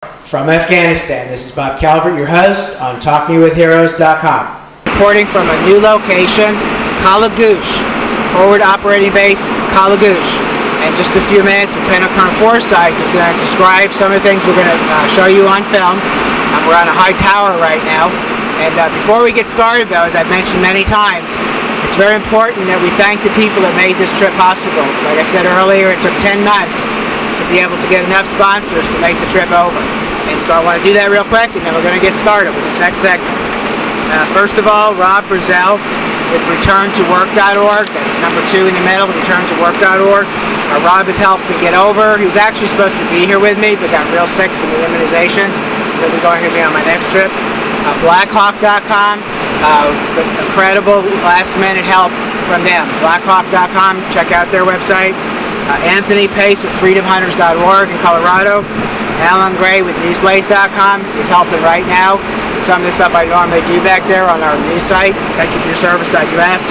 From Afghanistan, this is Bob Calvert, your host on TalkingWithHeroes.com. Reporting from a new location, Kalagush, forward operating base, Kalagush. In just a few minutes, Lieutenant Colonel Forsyth is going to describe some of the things we're going to show you on film. We're on a high tower right now. And before we get started, though, as I've mentioned many times, it's very important that we thank the people that made this trip possible. Like I said earlier, it took 10 months to be able to get enough sponsors to make the trip over. And so I want to do that real quick, and then we're going to get started with this next segment. First of all, Rob Brazell with returntowork.org. That's number 2 in the middle, returntowork.org. Rob has helped me get over. He was actually supposed to be here with me, but got real sick from the immunizations, so he'll be going to be on my next trip. Blackhawk.com, incredible last-minute help from them. Blackhawk.com, check out their website. Anthony Pace with freedomhunters.org in Colorado. Alan Gray with newsblaze.com is helping right now with some of the stuff I normally do back there on our news site. Thank you for your service.us.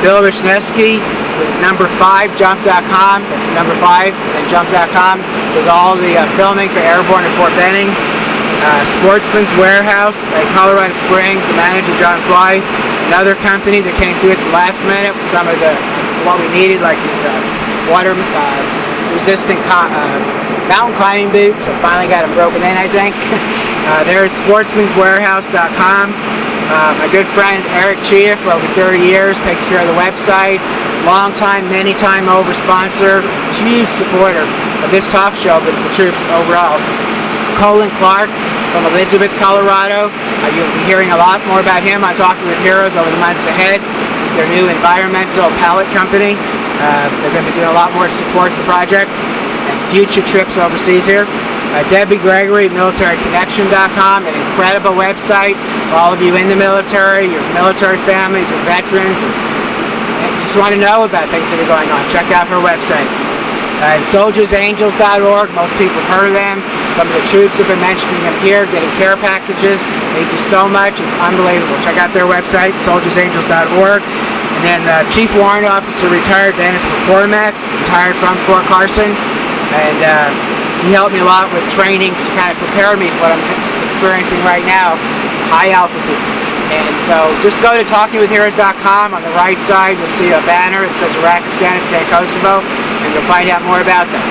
Bill Wisniewski with number 5, jump.com. That's the number 5, and then jump.com does all the filming for Airborne and Fort Benning. Sportsman's Warehouse in Colorado Springs, the manager John Fly, another company that came through at the last minute with some of what we needed, like these water resistant mountain climbing boots. So finally got them broken in, I think. There's sportsmanswarehouse.com. My good friend Eric Chia, for over 30 years, takes care of the website. Long time, many time over sponsor, huge supporter of this talk show, but the troops overall. Colin Clark from Elizabeth, Colorado. You'll be hearing a lot more about him on Talking with Heroes over the months ahead with their new environmental pallet company. They're going to be doing a lot more to support the project and future trips overseas here. Debbie Gregory, militaryconnection.com, an incredible website for all of you in the military, your military families and veterans, and just want to know about things that are going on. Check out her website. And soldiersangels.org, most people have heard of them. Some of the troops have been mentioning them here, getting care packages. They do so much, it's unbelievable. Check out their website, soldiersangels.org. And then Chief Warrant Officer retired Dennis McCormack, retired from Fort Carson. And he helped me a lot with training to kind of prepare me for what I'm experiencing right now, high altitude. And so just go to TalkingWithHeroes.com. On the right side, you'll see a banner that says Iraq, Afghanistan, Kosovo, and you'll find out more about them.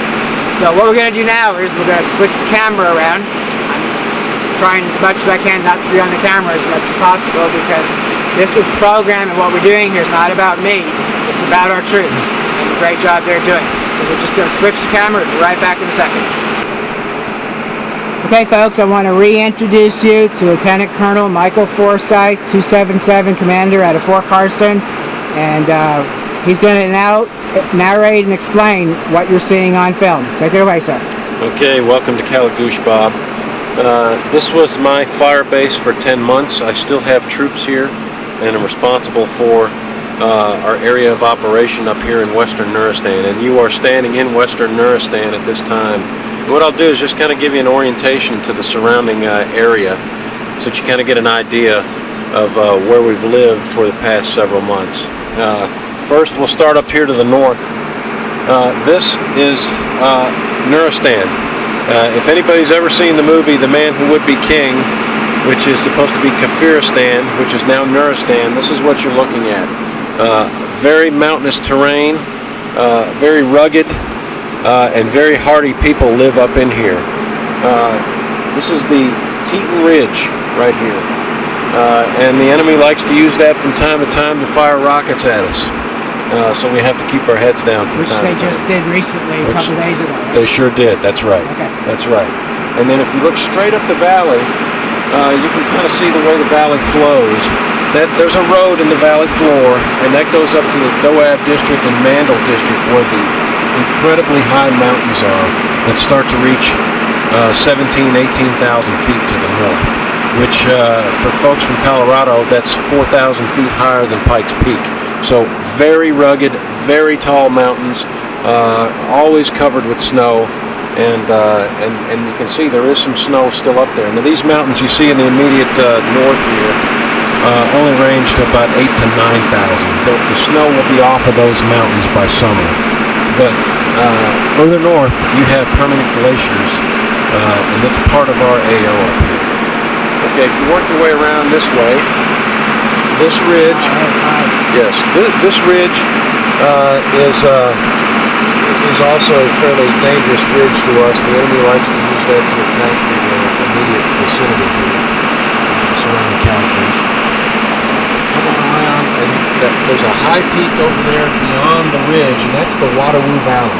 So what we're going to do now is we're going to switch the camera around. I'm trying as much as I can not to be on the camera as much as possible, because this is program, and what we're doing here is not about me. It's about our troops and the great job they're doing. So we're just going to switch the camera and be right back in a second. Okay, folks, I want to reintroduce you to Lieutenant Colonel Michael Forsyth, 277 Commander out of Fort Carson, and he's going to now narrate and explain what you're seeing on film. Take it away, sir. Okay, welcome to Kalagush, Bob. This was my fire base for 10 months. I still have troops here, and I'm responsible for our area of operation up here in western Nuristan, and you are standing in western Nuristan at this time. And what I'll do is just kind of give you an orientation to the surrounding area so that you kind of get an idea of where we've lived for the past several months. First, we'll start up here to the north. This is Nuristan. If anybody's ever seen the movie The Man Who Would Be King, which is supposed to be Kafiristan, which is now Nuristan, this is what you're looking at. Very mountainous terrain, very rugged, and very hardy people live up in here. This is the Teton Ridge right here. And the enemy likes to use that from time to time to fire rockets at us. So we have to keep our heads down from time to time. Which they just did recently, a couple days ago. Right? They sure did, that's right. Okay. That's right. And then if you look straight up the valley, you can kind of see the way the valley flows. There's a road in the valley floor, and that goes up to the Doab district and Mandal district, where the incredibly high mountains are that start to reach 18,000 feet to the north, which for folks from Colorado, that's 4,000 feet higher than Pikes Peak. So very rugged, very tall mountains, always covered with snow, and you can see there is some snow still up there. Now these mountains you see in the immediate north here only range to about 8,000 to 9,000. The snow will be off of those mountains by summer. But further north, you have permanent glaciers and it's part of our AO up here. Okay, if you work your way around this way, this ridge, yes, this ridge is also a fairly dangerous ridge to us. The enemy likes to use that to attack the immediate vicinity here, surrounding Kalagush. Coming around, and there's a high peak over there beyond the ridge, and that's the Wateroo Valley.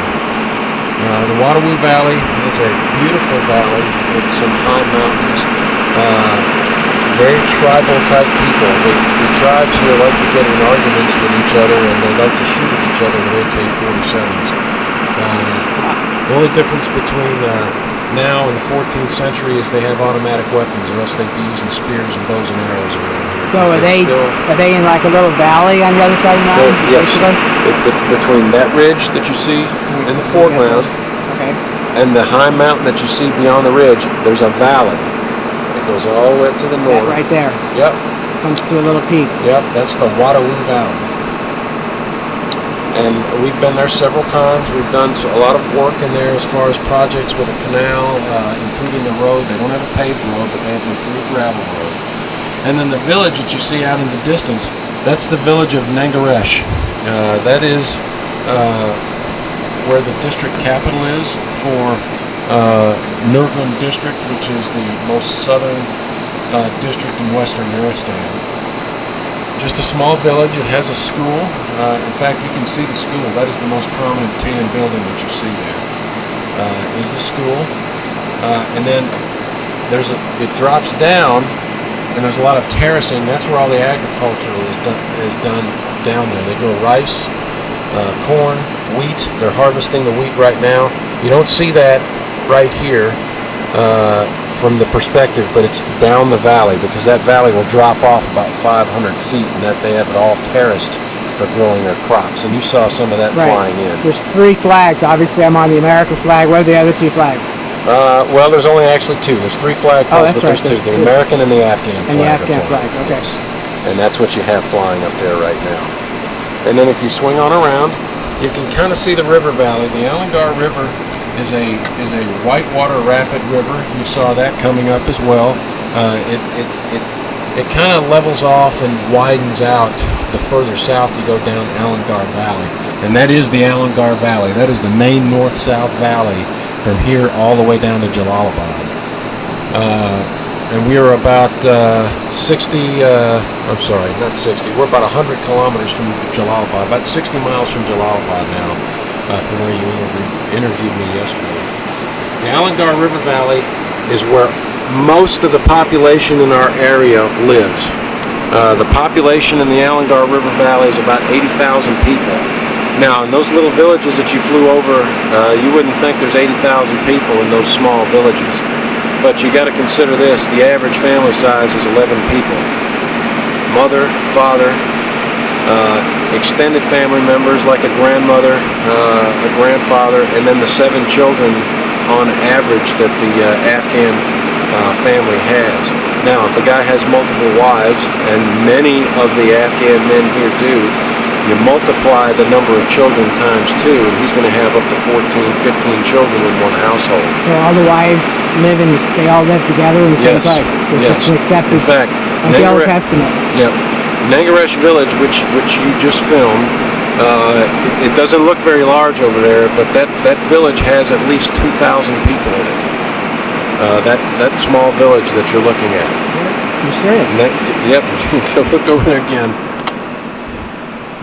The Wateroo Valley is a beautiful valley with some high mountains. Very tribal type people. The tribes here like to get in arguments with each other, and they like to shoot at each other with AK-47s. The only difference between now and the 14th century is they have automatic weapons, or else they'd be using spears and bows and arrows around here. So are they in like a little valley on the other side of the mountains? Yes. Between that ridge that you see in the foreground, okay, and the high mountain that you see beyond the ridge, there's a valley. Goes all the way up to the north. Right there. Yep. Comes to a little peak. Yep, that's the Wateroo Valley. And we've been there several times. We've done a lot of work in there as far as projects with a canal, improving the road. They don't have a paved road, but they have an improved gravel road. And then the village that you see out in the distance, that's the village of Nangaresh. That is where the district capital is for Nuristan district, which is the most southern district in western Nuristan. Just a small village. It has a school. In fact, you can see the school. That is the most prominent tan building that you see there. Is the school, and then it drops down, and there's a lot of terracing. That's where all the agriculture is done down there. They grow rice, corn, wheat. They're harvesting the wheat right now. You don't see that right here from the perspective, but it's down the valley, because that valley will drop off about 500 feet, and that they have it all terraced for growing their crops. And you saw some of that flying in. There's 3 flags. Obviously, I'm on the American flag. What are the other 2 flags? Well, there's only actually 2. There's 3 flagpoles, but there's 2. The American and the Afghan flag. And the Afghan flag, okay. Yes. And that's what you have flying up there right now. And then if you swing on around, you can kind of see the river valley. The Allangar River is a whitewater rapid river. You saw that coming up as well. It kind of levels off and widens out the further south you go down Allangar Valley. And that is the Allangar Valley. That is the main north-south valley from here all the way down to Jalalabad. And we are about 60, I'm sorry, not 60, we're about 100 kilometers from Jalalabad, about 60 miles from Jalalabad now, from where you interviewed me yesterday. The Allangar River Valley is where most of the population in our area lives. The population in the Allangar River Valley is about 80,000 people. Now, in those little villages that you flew over, you wouldn't think there's 80,000 people in those small villages. But you got to consider this: the average family size is 11 people. Mother, father, extended family members like a grandmother, a grandfather, and then the 7 children on average that the Afghan family has. Now, if a guy has multiple wives, and many of the Afghan men here do, you multiply the number of children times 2, and he's going to have up to 14, 15 children in one household. So all the wives they all live together in the same place. So it's just an accepted, in fact, like the Old Testament. Yeah. Nangaresh Village, which you just filmed, it doesn't look very large over there, but that village has at least 2,000 people in it. That small village that you're looking at. You're serious? Yep. Look over there again.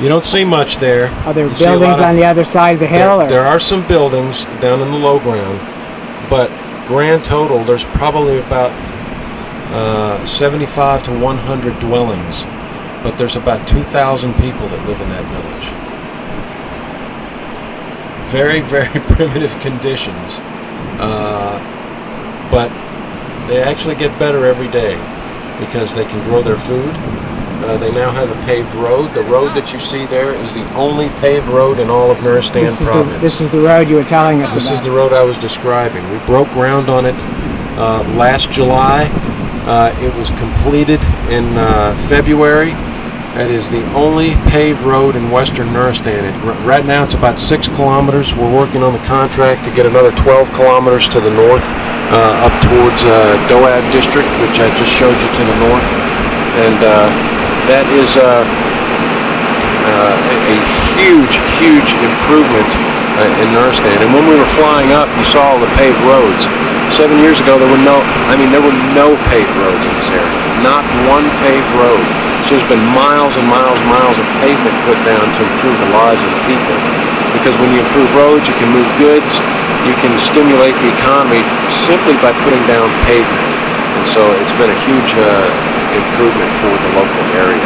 You don't see much there. Are there buildings on the other side of the hill? There are some buildings down in the low ground, but grand total, there's probably about 75 to 100 dwellings, but there's about 2,000 people that live in that village. Very, very primitive conditions, but they actually get better every day because they can grow their food. They now have a paved road. The road that you see there is the only paved road in all of Nuristan province. This is the road you were telling us about. This is the road I was describing. We broke ground on it last July. It was completed in February, That is the only paved road in western Nuristan. Right now it's about 6 kilometers. We're working on the contract to get another 12 kilometers to the north, up towards Doab district, which I just showed you to the north. And that is a huge improvement in Nuristan. And when we were flying up, you saw all the paved roads. 7 years ago, there were no paved roads in this area. Not one paved road. So there's been miles and miles of pavement put down to improve the lives of the people. Because when you improve roads, you can move goods, you can stimulate the economy simply by putting down pavement. And so it's been a huge improvement for the local area.